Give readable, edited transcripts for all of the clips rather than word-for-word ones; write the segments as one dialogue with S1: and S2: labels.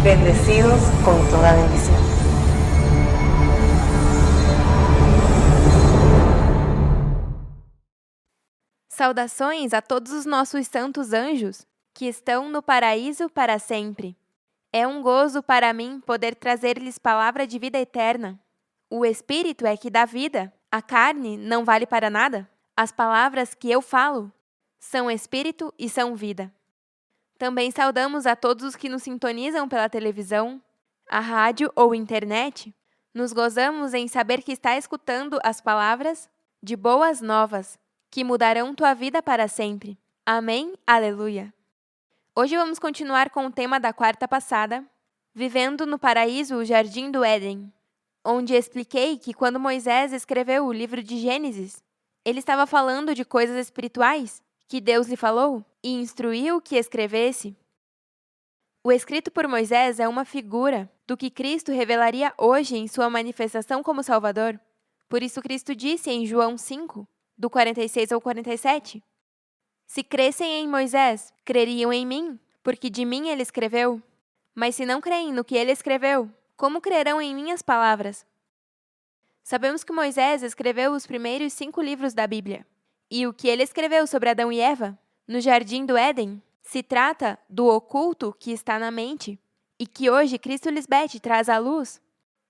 S1: bendecidos con toda bendición.
S2: Saudações a todos os nossos santos anjos, que estão no paraíso para sempre. É um gozo para mim poder trazer-lhes palavra de vida eterna. O Espírito é que dá vida, a carne não vale para nada. As palavras que eu falo são Espírito e são vida. Também saudamos a todos os que nos sintonizam pela televisão, a rádio ou internet. Nos gozamos em saber que está escutando as palavras de boas novas, que mudarão tua vida para sempre. Amém? Aleluia! Hoje vamos continuar com o tema da quarta passada, Vivendo no Paraíso, o Jardim do Éden, onde expliquei que quando Moisés escreveu o livro de Gênesis, ele estava falando de coisas espirituais que Deus lhe falou e instruiu que escrevesse. O escrito por Moisés é uma figura do que Cristo revelaria hoje em sua manifestação como Salvador. Por isso Cristo disse em João 5, do 46 ao 47, Se crescem em Moisés, creriam em mim, porque de mim ele escreveu. Mas se não creem no que ele escreveu, como crerão em minhas palavras? Sabemos que Moisés escreveu os primeiros 5 livros da Bíblia. E o que ele escreveu sobre Adão e Eva, no Jardim do Éden, se trata do oculto que está na mente e que hoje Cristo Lisbeth traz à luz.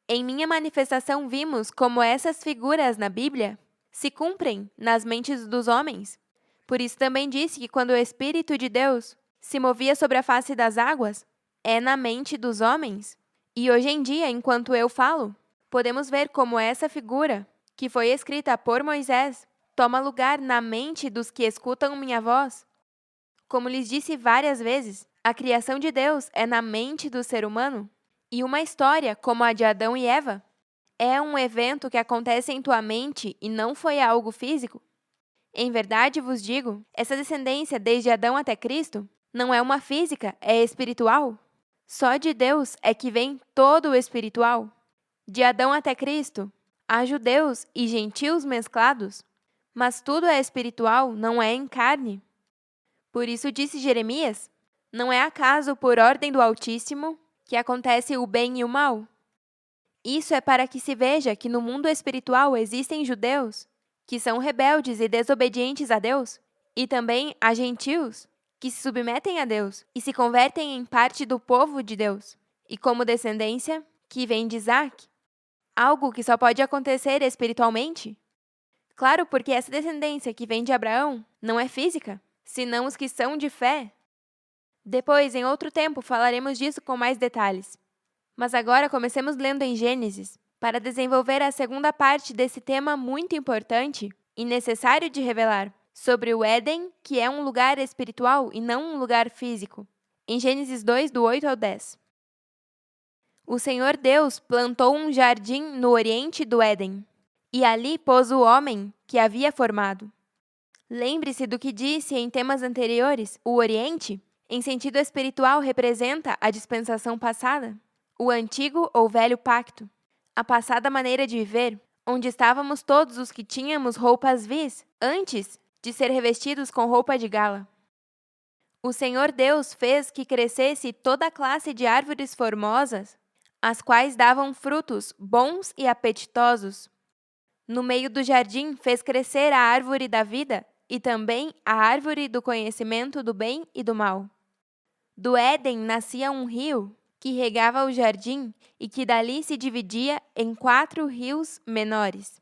S2: Em minha manifestação vimos como essas figuras na Bíblia se cumprem nas mentes dos homens. Por isso também disse que quando o Espírito de Deus se movia sobre a face das águas, é na mente dos homens. E hoje em dia, enquanto eu falo, podemos ver como essa figura, que foi escrita por Moisés, toma lugar na mente dos que escutam minha voz. Como lhes disse várias vezes, a criação de Deus é na mente do ser humano. E uma história como a de Adão e Eva é um evento que acontece em tua mente e não foi algo físico. Em verdade vos digo, essa descendência desde Adão até Cristo não é uma física, é espiritual. Só de Deus é que vem todo o espiritual. De Adão até Cristo, há judeus e gentios mesclados, mas tudo é espiritual, não é em carne. Por isso disse Jeremias, não é acaso por ordem do Altíssimo que acontece o bem e o mal. Isso é para que se veja que no mundo espiritual existem judeus, que são rebeldes e desobedientes a Deus, e também há gentios, que se submetem a Deus e se convertem em parte do povo de Deus, e como descendência, que vem de Isaac. Algo que só pode acontecer espiritualmente. Claro, porque essa descendência que vem de Abraão não é física, senão os que são de fé. Depois, em outro tempo, falaremos disso com mais detalhes. Mas agora comecemos lendo em Gênesis, para desenvolver a segunda parte desse tema muito importante e necessário de revelar, sobre o Éden, que é um lugar espiritual e não um lugar físico. Em Gênesis 2, do 8 ao 10. O Senhor Deus plantou um jardim no oriente do Éden, e ali pôs o homem que havia formado. Lembre-se do que disse em temas anteriores, o Oriente, em sentido espiritual, representa a dispensação passada, o antigo ou velho pacto, a passada maneira de viver, onde estávamos todos os que tínhamos roupas vis, antes de ser revestidos com roupa de gala. O Senhor Deus fez que crescesse toda a classe de árvores formosas, as quais davam frutos bons e apetitosos. No meio do jardim fez crescer a árvore da vida e também a árvore do conhecimento do bem e do mal. Do Éden nascia um rio que regava o jardim e que dali se dividia em 4 rios menores.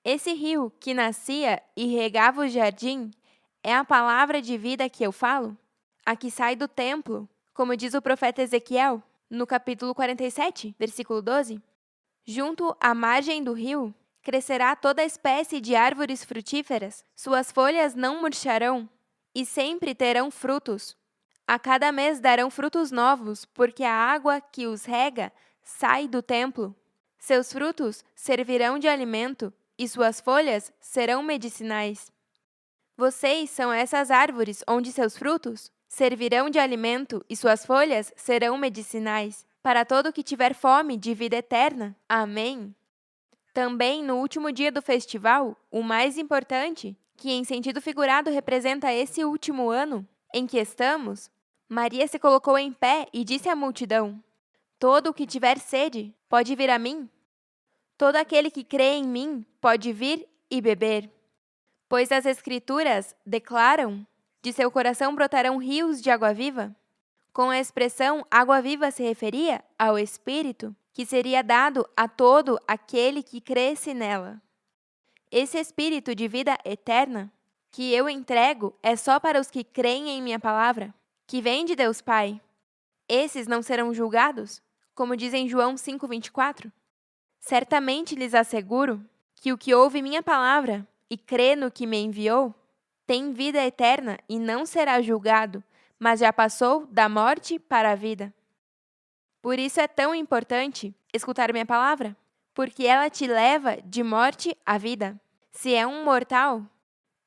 S2: Esse rio que nascia e regava o jardim é a palavra de vida que eu falo, a que sai do templo, como diz o profeta Ezequiel, no capítulo 47, versículo 12. Junto à margem do rio, crescerá toda espécie de árvores frutíferas, suas folhas não murcharão e sempre terão frutos. A cada mês darão frutos novos, porque a água que os rega sai do templo. Seus frutos servirão de alimento e suas folhas serão medicinais. Vocês são essas árvores onde seus frutos servirão de alimento e suas folhas serão medicinais, para todo que tiver fome de vida eterna. Amém. Também no último dia do festival, o mais importante, que em sentido figurado representa esse último ano em que estamos, Maria se colocou em pé e disse à multidão: Todo o que tiver sede pode vir a mim. Todo aquele que crê em mim pode vir e beber. Pois as Escrituras declaram: de seu coração brotarão rios de água viva. Com a expressão água viva se referia ao Espírito que seria dado a todo aquele que cresce nela. Esse Espírito de vida eterna que eu entrego é só para os que creem em minha palavra, que vem de Deus Pai. Esses não serão julgados, como diz em João 5,24. Certamente lhes asseguro que o que ouve minha palavra e crê no que me enviou, tem vida eterna e não será julgado, mas já passou da morte para a vida. Por isso é tão importante escutar minha palavra, porque ela te leva de morte à vida. Se é um mortal,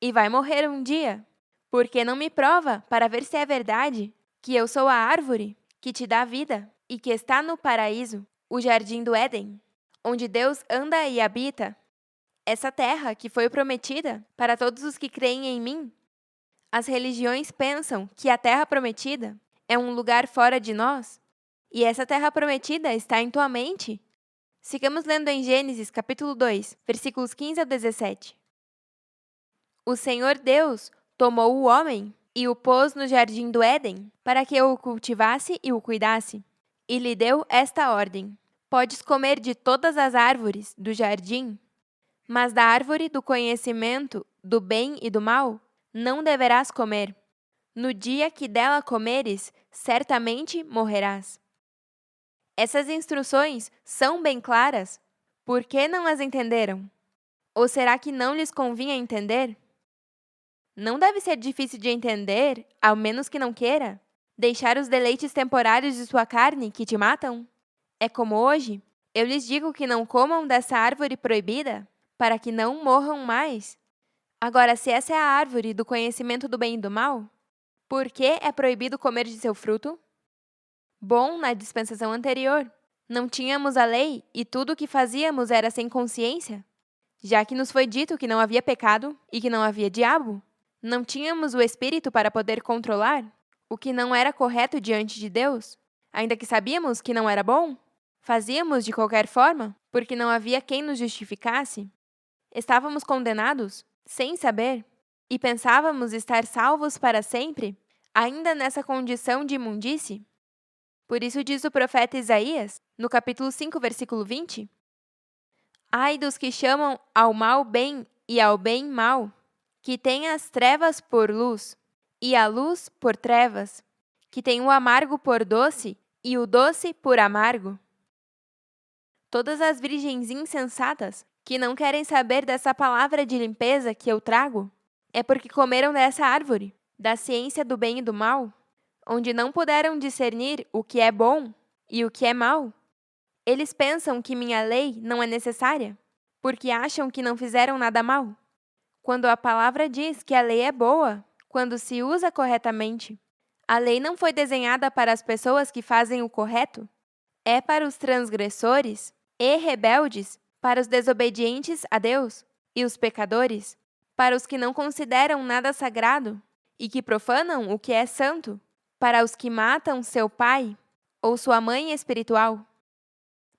S2: e vai morrer um dia, porque não me prova para ver se é verdade que eu sou a árvore que te dá vida e que está no paraíso, o jardim do Éden, onde Deus anda e habita. Essa terra que foi prometida para todos os que creem em mim. As religiões pensam que a terra prometida é um lugar fora de nós, e essa terra prometida está em tua mente. Sigamos lendo em Gênesis, capítulo 2, versículos 15 a 17. O Senhor Deus tomou o homem e o pôs no jardim do Éden, para que o cultivasse e o cuidasse. E lhe deu esta ordem: Podes comer de todas as árvores do jardim, mas da árvore do conhecimento do bem e do mal não deverás comer. No dia que dela comeres, certamente morrerás. Essas instruções são bem claras. Por que não as entenderam? Ou será que não lhes convinha entender? Não deve ser difícil de entender, ao menos que não queira, deixar os deleites temporários de sua carne que te matam? É como hoje, eu lhes digo que não comam dessa árvore proibida, para que não morram mais. Agora, se essa é a árvore do conhecimento do bem e do mal, por que é proibido comer de seu fruto? Bom, na dispensação anterior, não tínhamos a lei e tudo o que fazíamos era sem consciência, já que nos foi dito que não havia pecado e que não havia diabo. Não tínhamos o Espírito para poder controlar o que não era correto diante de Deus, ainda que sabíamos que não era bom. Fazíamos de qualquer forma, porque não havia quem nos justificasse. Estávamos condenados, sem saber, e pensávamos estar salvos para sempre, ainda nessa condição de imundície. Por isso diz o profeta Isaías, no capítulo 5, versículo 20: Ai dos que chamam ao mal bem e ao bem mal, que têm as trevas por luz e a luz por trevas, que têm o amargo por doce e o doce por amargo. Todas as virgens insensatas que não querem saber dessa palavra de limpeza que eu trago, é porque comeram dessa árvore, da ciência do bem e do mal, onde não puderam discernir o que é bom e o que é mal. Eles pensam que minha lei não é necessária, porque acham que não fizeram nada mal. Quando a palavra diz que a lei é boa, quando se usa corretamente. A lei não foi desenhada para as pessoas que fazem o correto, é para os transgressores e rebeldes, para os desobedientes a Deus e os pecadores, para os que não consideram nada sagrado e que profanam o que é santo, para os que matam seu pai ou sua mãe espiritual.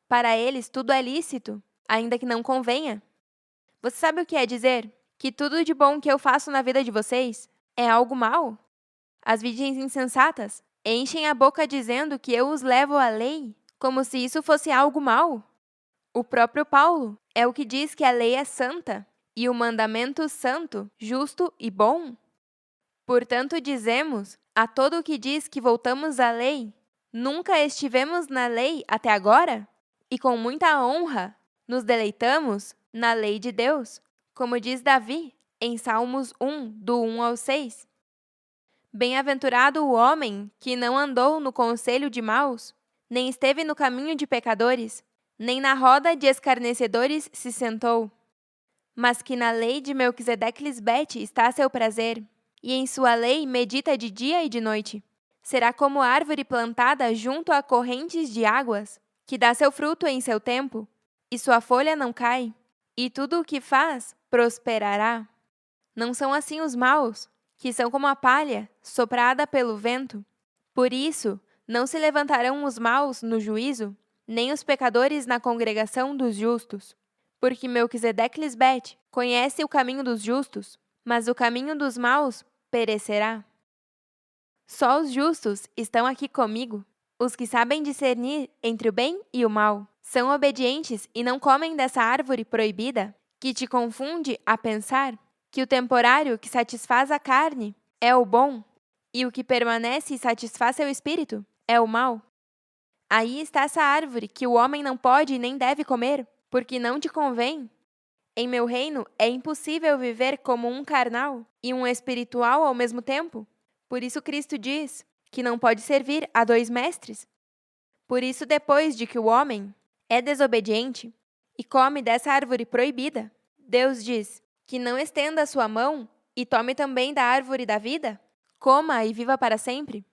S2: Para eles tudo é lícito, ainda que não convenha. Você sabe o que é dizer que tudo de bom que eu faço na vida de vocês é algo mal? As virgens insensatas enchem a boca dizendo que eu os levo à lei, como se isso fosse algo mal. O próprio Paulo é o que diz que a lei é santa e o mandamento santo, justo e bom. Portanto, dizemos a todo o que diz que voltamos à lei: nunca estivemos na lei até agora? E com muita honra nos deleitamos na lei de Deus, como diz Davi em Salmos 1, do 1 ao 6. Bem-aventurado o homem que não andou no conselho de maus, nem esteve no caminho de pecadores, nem na roda de escarnecedores se sentou, mas que na lei de Melquisedeque Lisbete está seu prazer, e em sua lei medita de dia e de noite. Será como árvore plantada junto a correntes de águas, que dá seu fruto em seu tempo, e sua folha não cai, e tudo o que faz prosperará. Não são assim os maus, que são como a palha soprada pelo vento. Por isso, não se levantarão os maus no juízo, nem os pecadores na congregação dos justos. Porque Melquisedeque-Lisbete conhece o caminho dos justos, mas o caminho dos maus perecerá. Só os justos estão aqui comigo, os que sabem discernir entre o bem e o mal. São obedientes e não comem dessa árvore proibida, que te confunde a pensar que o temporário que satisfaz a carne é o bom, e o que permanece e satisfaz seu espírito é o mal. Aí está essa árvore que o homem não pode nem deve comer, porque não te convém. Em meu reino é impossível viver como um carnal e um espiritual ao mesmo tempo. Por isso Cristo diz que não pode servir a 2 mestres. Por isso, depois de que o homem é desobediente e come dessa árvore proibida, Deus diz que não estenda a sua mão e tome também da árvore da vida, coma e viva para sempre.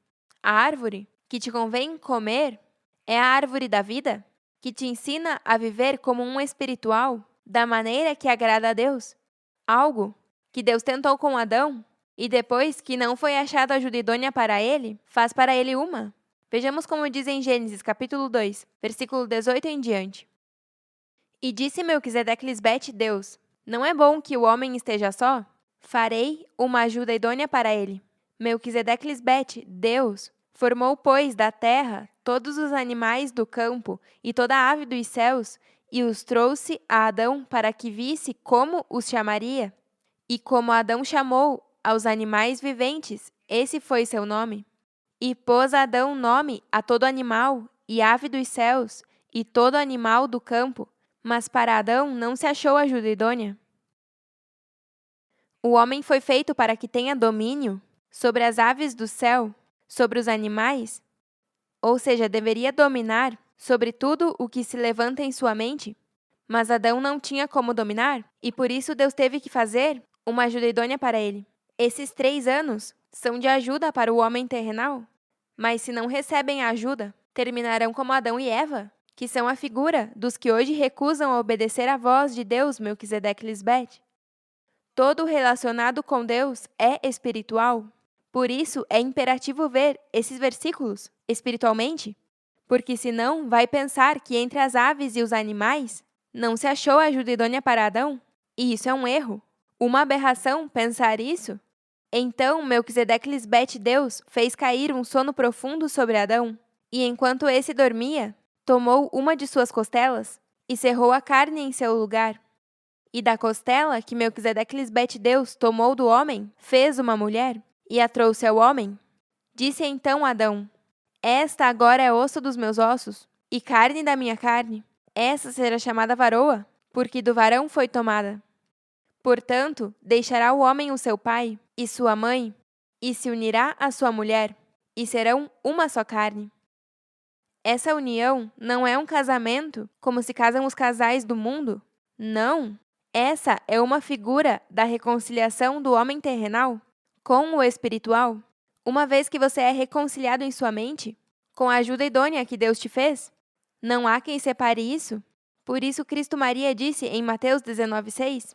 S2: A árvore que te convém comer é a árvore da vida, que te ensina a viver como um espiritual, da maneira que agrada a Deus. Algo que Deus tentou com Adão, e depois que não foi achada ajuda idônea para ele, faz para ele uma. Vejamos como diz em Gênesis, capítulo 2, versículo 18 em diante. E disse Melquisedeque-Lisbete Deus: Não é bom que o homem esteja só? Farei uma ajuda idônea para ele. Melquisedeque-Lisbete, Deus, formou, pois, da terra todos os animais do campo e toda a ave dos céus, e os trouxe a Adão para que visse como os chamaria. E como Adão chamou aos animais viventes, esse foi seu nome. E pôs Adão nome a todo animal e ave dos céus e todo animal do campo, mas para Adão não se achou ajuda idônea. O homem foi feito para que tenha domínio sobre as aves do céu, sobre os animais, ou seja, deveria dominar sobre tudo o que se levanta em sua mente. Mas Adão não tinha como dominar, e por isso Deus teve que fazer uma ajuda idônea para ele. Esses 3 anos são de ajuda para o homem terrenal, mas se não recebem a ajuda, terminarão como Adão e Eva, que são a figura dos que hoje recusam a obedecer à voz de Deus, Melquisedeque-Lisbete. Todo relacionado com Deus é espiritual. Por isso, é imperativo ver esses versículos espiritualmente, porque senão vai pensar que entre as aves e os animais não se achou ajuda idônea para Adão. E isso é um erro, uma aberração pensar isso. Então, Melquisedeque-Lisbete Deus fez cair um sono profundo sobre Adão, e enquanto esse dormia, tomou uma de suas costelas e cerrou a carne em seu lugar. E da costela que Melquisedeque-Lisbete Deus tomou do homem, fez uma mulher, e a trouxe ao homem. Disse então Adão: Esta agora é osso dos meus ossos, e carne da minha carne. Essa será chamada varoa, porque do varão foi tomada. Portanto, deixará o homem o seu pai e sua mãe, e se unirá à sua mulher, e serão uma só carne. Essa união não é um casamento como se casam os casais do mundo. Não! Essa é uma figura da reconciliação do homem terrenal com o espiritual. Uma vez que você é reconciliado em sua mente, com a ajuda idônea que Deus te fez, não há quem separe isso. Por isso Cristo Maria disse em Mateus 19,6,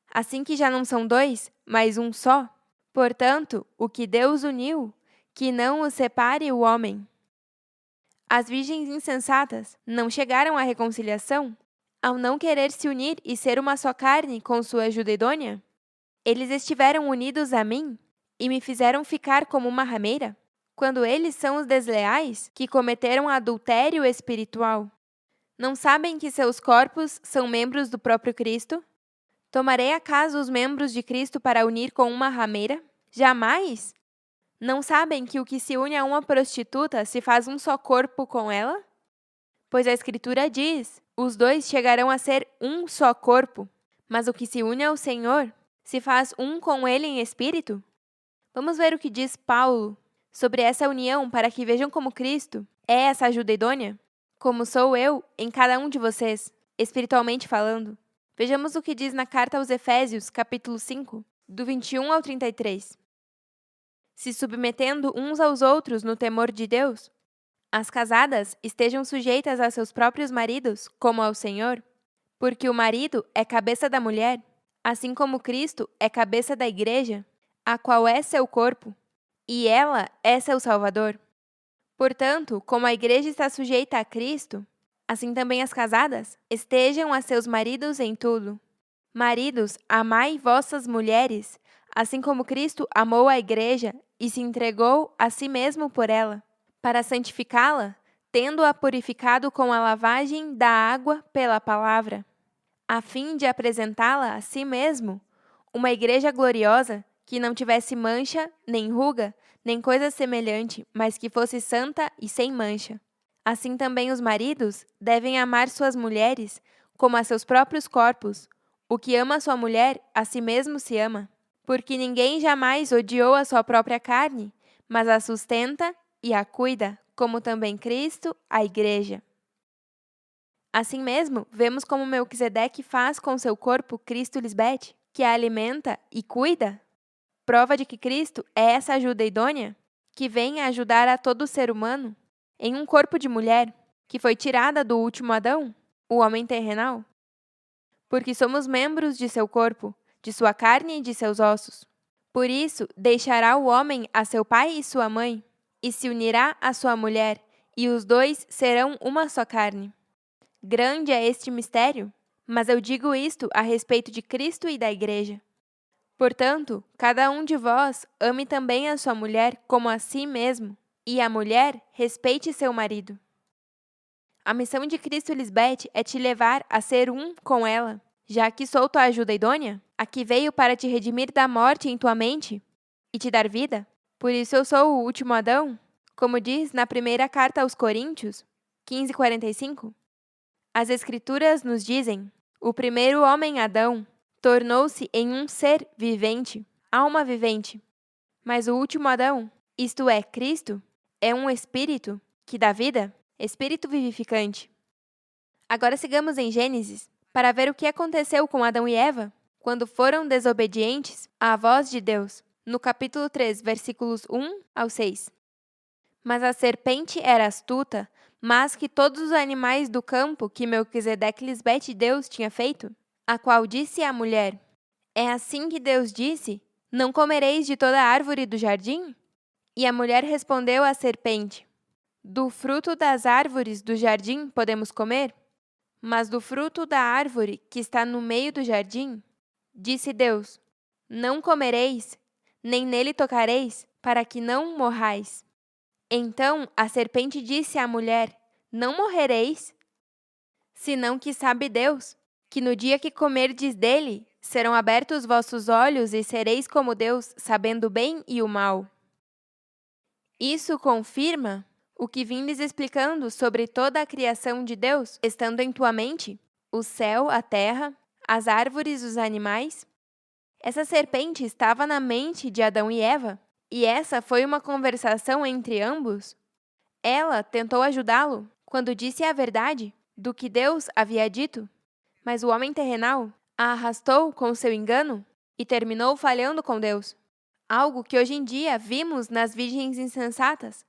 S2: assim que já não são 2, mas um só. Portanto, o que Deus uniu, que não o separe o homem. As virgens insensatas não chegaram à reconciliação ao não querer se unir e ser uma só carne com sua ajuda idônea? Eles estiveram unidos a mim e me fizeram ficar como uma rameira, quando eles são os desleais que cometeram adultério espiritual. Não sabem que seus corpos são membros do próprio Cristo? Tomarei acaso os membros de Cristo para unir com uma rameira? Jamais! Não sabem que o que se une a uma prostituta se faz um só corpo com ela? Pois a Escritura diz: os 2 chegarão a ser um só corpo. Mas o que se une ao Senhor se faz um com Ele em espírito? Vamos ver o que diz Paulo sobre essa união para que vejam como Cristo é essa ajuda idônea, como sou eu em cada um de vocês, espiritualmente falando. Vejamos o que diz na carta aos Efésios, capítulo 5, do 21 ao 33. Se submetendo uns aos outros no temor de Deus, as casadas estejam sujeitas a seus próprios maridos, como ao Senhor, porque o marido é cabeça da mulher, assim como Cristo é cabeça da igreja, a qual é seu corpo, e ela é seu Salvador. Portanto, como a igreja está sujeita a Cristo, assim também as casadas estejam a seus maridos em tudo. Maridos, amai vossas mulheres, assim como Cristo amou a igreja e se entregou a si mesmo por ela, para santificá-la, tendo-a purificado com a lavagem da água pela palavra, a fim de apresentá-la a si mesmo, uma igreja gloriosa, que não tivesse mancha, nem ruga, nem coisa semelhante, mas que fosse santa e sem mancha. Assim também os maridos devem amar suas mulheres como a seus próprios corpos. O que ama sua mulher, a si mesmo se ama. Porque ninguém jamais odiou a sua própria carne, mas a sustenta e a cuida, como também Cristo, a igreja. Assim mesmo, vemos como Melquisedeque faz com seu corpo Cristo Lisbete, que a alimenta e cuida. Prova de que Cristo é essa ajuda idônea, que vem a ajudar a todo ser humano, em um corpo de mulher, que foi tirada do último Adão, o homem terrenal. Porque somos membros de seu corpo, de sua carne e de seus ossos. Por isso, deixará o homem a seu pai e sua mãe, e se unirá à sua mulher, e os dois serão uma só carne. Grande é este mistério, mas eu digo isto a respeito de Cristo e da igreja. Portanto, cada um de vós ame também a sua mulher como a si mesmo, e a mulher respeite seu marido. A missão de Cristo Lisbete é te levar a ser um com ela, já que sou tua ajuda idônea, a que veio para te redimir da morte em tua mente e te dar vida. Por isso eu sou o último Adão, como diz na primeira carta aos Coríntios, 15:45. As Escrituras nos dizem: o primeiro homem, Adão, tornou-se em um ser vivente, alma vivente. Mas o último Adão, isto é, Cristo, é um espírito que dá vida, espírito vivificante. Agora sigamos em Gênesis para ver o que aconteceu com Adão e Eva quando foram desobedientes à voz de Deus, no capítulo 3, versículos 1 ao 6. Mas a serpente era astuta, mais que todos os animais do campo que Melquisedeque Lisbete Deus tinha feito, a qual disse à mulher: é assim que Deus disse: não comereis de toda árvore do jardim? E a mulher respondeu à serpente: do fruto das árvores do jardim podemos comer? Mas do fruto da árvore que está no meio do jardim, disse Deus: não comereis, nem nele tocareis, para que não morrais. Então a serpente disse à mulher: não morrereis? Senão que sabe Deus, que no dia que comerdes dele, serão abertos vossos olhos e sereis como Deus, sabendo o bem e o mal. Isso confirma o que vim lhes explicando sobre toda a criação de Deus, estando em tua mente, o céu, a terra, as árvores, os animais. Essa serpente estava na mente de Adão e Eva, e essa foi uma conversação entre ambos. Ela tentou ajudá-lo quando disse a verdade do que Deus havia dito, mas o homem terrenal a arrastou com seu engano e terminou falhando com Deus. Algo que hoje em dia vimos nas virgens insensatas.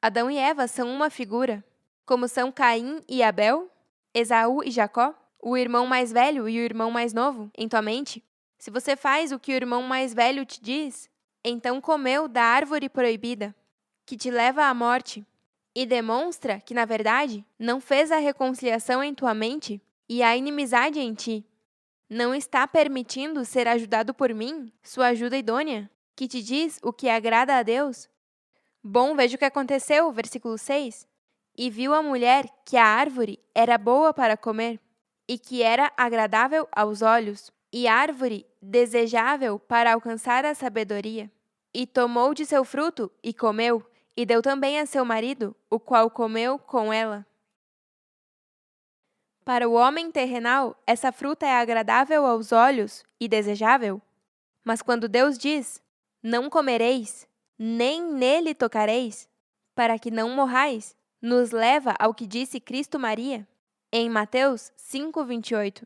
S2: Adão e Eva são uma figura, como são Caim e Abel, Esaú e Jacó, o irmão mais velho e o irmão mais novo, em tua mente. Se você faz o que o irmão mais velho te diz, então comeu da árvore proibida, que te leva à morte, e demonstra que, na verdade, não fez a reconciliação em tua mente e a inimizade em ti. Não está permitindo ser ajudado por mim, sua ajuda idônea, que te diz o que agrada a Deus? Bom, veja o que aconteceu, versículo 6. E viu a mulher que a árvore era boa para comer, e que era agradável aos olhos, e árvore desejável para alcançar a sabedoria. E tomou de seu fruto e comeu, e deu também a seu marido, o qual comeu com ela. Para o homem terrenal, essa fruta é agradável aos olhos e desejável. Mas quando Deus diz: não comereis, nem nele tocareis, para que não morrais, nos leva ao que disse Cristo Maria, em Mateus 5:28.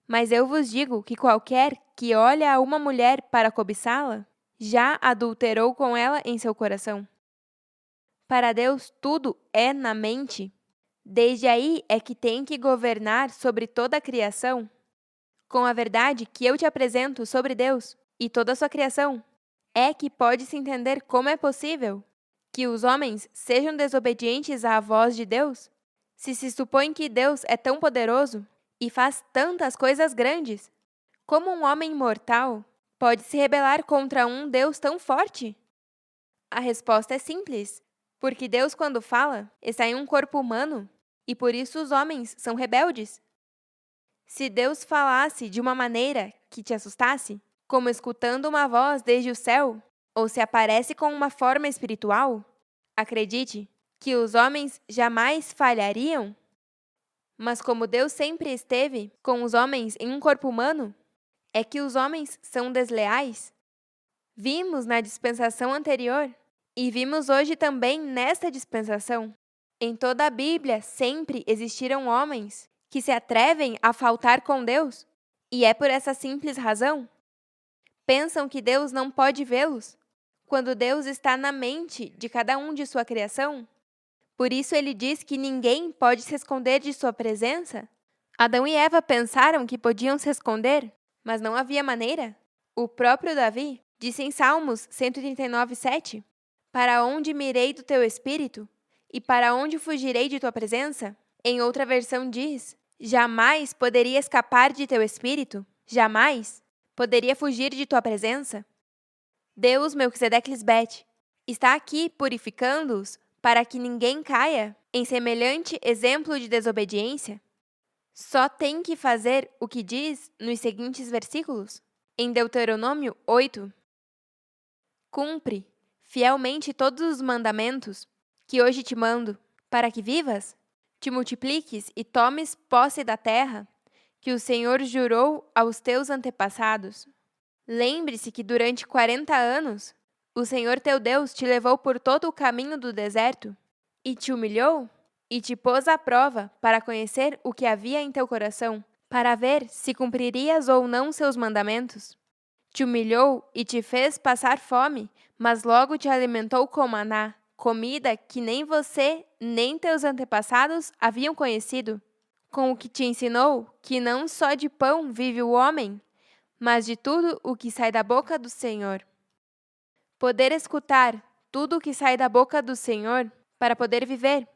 S2: Mas eu vos digo que qualquer que olha a uma mulher para cobiçá-la, já adulterou com ela em seu coração. Para Deus tudo é na mente. Desde aí é que tem que governar sobre toda a criação. Com a verdade que eu te apresento sobre Deus e toda a sua criação, é que pode-se entender como é possível que os homens sejam desobedientes à voz de Deus? Se supõe que Deus é tão poderoso e faz tantas coisas grandes, como um homem mortal pode se rebelar contra um Deus tão forte? A resposta é simples, porque Deus, quando fala, está em um corpo humano e por isso os homens são rebeldes. Se Deus falasse de uma maneira que te assustasse, como escutando uma voz desde o céu, ou se aparece com uma forma espiritual, acredite que os homens jamais falhariam. Mas como Deus sempre esteve com os homens em um corpo humano, é que os homens são desleais? Vimos na dispensação anterior e vimos hoje também nesta dispensação. Em toda a Bíblia sempre existiram homens que se atrevem a faltar com Deus, e é por essa simples razão. Pensam que Deus não pode vê-los, quando Deus está na mente de cada um de sua criação? Por isso ele diz que ninguém pode se esconder de sua presença? Adão e Eva pensaram que podiam se esconder, mas não havia maneira. O próprio Davi disse em Salmos 139:7: Para onde me irei do teu espírito? E para onde fugirei de tua presença? Em outra versão diz: Jamais poderia escapar de teu espírito? Jamais poderia fugir de tua presença? Deus, Melquisedeque Lisbete, está aqui purificando-os para que ninguém caia em semelhante exemplo de desobediência? Só tem que fazer o que diz nos seguintes versículos. Em Deuteronômio 8: Cumpre fielmente todos os mandamentos que hoje te mando, para que vivas, te multipliques e tomes posse da terra que o Senhor jurou aos teus antepassados. Lembre-se que durante 40 anos, o Senhor teu Deus te levou por todo o caminho do deserto e te humilhou e te pôs à prova para conhecer o que havia em teu coração, para ver se cumpririas ou não seus mandamentos. Te humilhou e te fez passar fome, mas logo te alimentou com maná, comida que nem você nem teus antepassados haviam conhecido, com o que te ensinou que não só de pão vive o homem, mas de tudo o que sai da boca do Senhor. Poder escutar tudo o que sai da boca do Senhor para poder viver.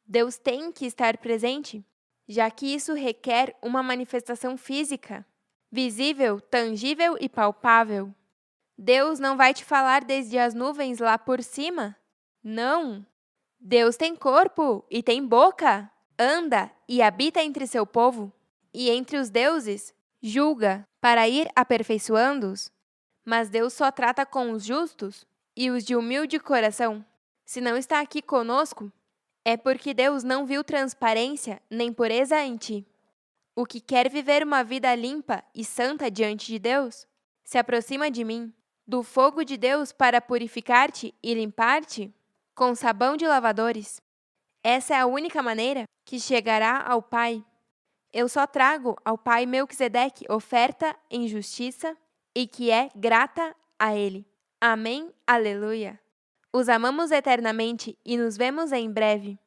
S2: Deus tem que estar presente, já que isso requer uma manifestação física, visível, tangível e palpável. Deus não vai te falar desde as nuvens lá por cima? Não! Deus tem corpo e tem boca, anda e habita entre seu povo, e entre os deuses julga para ir aperfeiçoando-os. Mas Deus só trata com os justos e os de humilde coração. Se não está aqui conosco, é porque Deus não viu transparência nem pureza em ti. O que quer viver uma vida limpa e santa diante de Deus, se aproxima de mim, do fogo de Deus para purificar-te e limpar-te com sabão de lavadores. Essa é a única maneira que chegará ao Pai. Eu só trago ao Pai Melquisedeque oferta em justiça e que é grata a Ele. Amém, aleluia. Os amamos eternamente e nos vemos em breve.